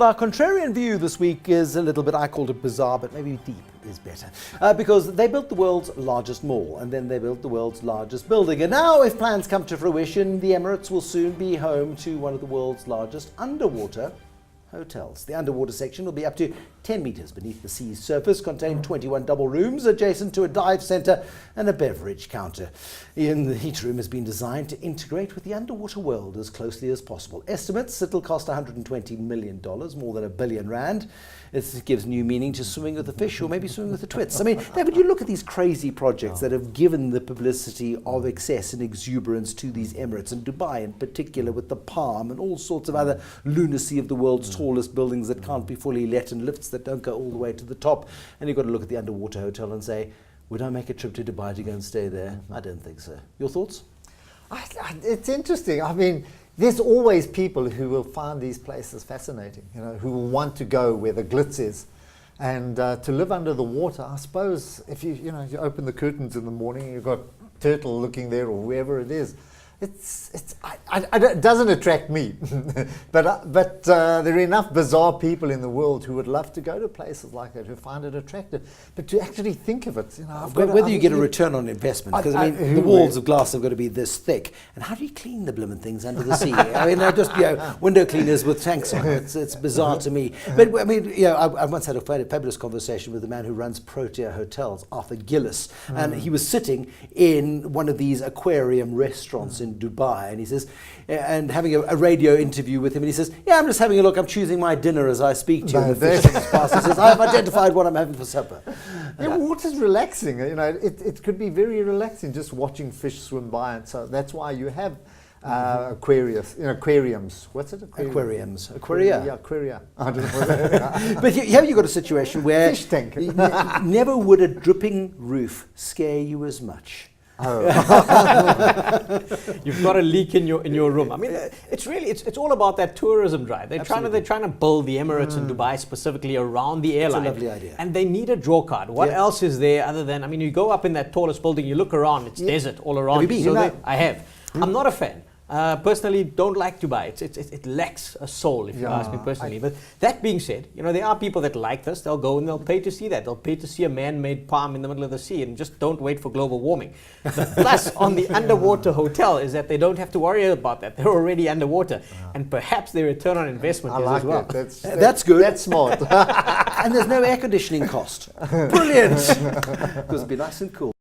Our contrarian view this week is a little bit, I called it bizarre, but maybe deep is better. Because they built the world's largest mall, and then they built the world's largest building. And now, if plans come to fruition, the Emirates will soon be home to one of the world's largest underwater hotels. The underwater section will be up to 10 meters beneath the sea's surface, contain 21 double rooms adjacent to a dive center and a beverage counter. The heat room has been designed to integrate with the underwater world as closely as possible. Estimates it'll cost $120 million, more than R1 billion. It gives new meaning to swimming with the fish, or maybe swimming with the twits. I mean, David, you look at these crazy projects that have given the publicity of excess and exuberance to these Emirates, and Dubai in particular, with the Palm and all sorts of other lunacy of the world's tallest buildings that can't be fully let, and lifts that don't go all the way to the top. And you've got to look at the underwater hotel and say, would I make a trip to Dubai to go and stay there? I don't think so. Your thoughts? It's interesting. I mean, there's always people who will find these places fascinating, you know, who will want to go where the glitz is. And to live under the water, I suppose, if you open the curtains in the morning, you've got turtle looking there or wherever it is. It doesn't attract me, but there are enough bizarre people in the world who would love to go to places like that, who find it attractive. But to actually think of it, whether you get a return on investment, because I mean, the walls of glass have got to be this thick, and how do you clean the blooming things under the sea? I mean, they're just window cleaners with tanks on. It's bizarre to me. But I mean, I once had a fabulous conversation with the man who runs Protea Hotels, Arthur Gillis, and he was sitting in one of these aquarium restaurants in Dubai, and he says, and having a radio interview with him, and he says, I'm just having a look, I'm choosing my dinner as I speak to you. And the fish comes past, he says, I've identified what I'm having for supper. Yeah, water's relaxing, it could be very relaxing just watching fish swim by, and so that's why you have aquariums. What's it? Aquariums. Aquaria. Yeah, aquaria. I don't know. But here you've got a situation where fish tank. Never would a dripping roof scare you as much. Oh. You've got a leak in your room. I mean, it's all about that tourism drive. They're trying to build the Emirates in Dubai specifically around the airline. It's a lovely idea. And they need a draw card. What else is there other than, I mean, you go up in that tallest building, you look around, it's desert all around. Have you been? I have. I'm not a fan. Personally, don't like Dubai. It lacks a soul, if you ask me personally. But that being said, there are people that like this. They'll go and they'll pay to see that. They'll pay to see a man-made palm in the middle of the sea, and just don't wait for global warming. The plus on the underwater hotel is that they don't have to worry about that. They're already underwater, and perhaps their return on investment is as well. That's good. That's smart. And there's no air conditioning cost. Brilliant. Because it'd be nice and cool.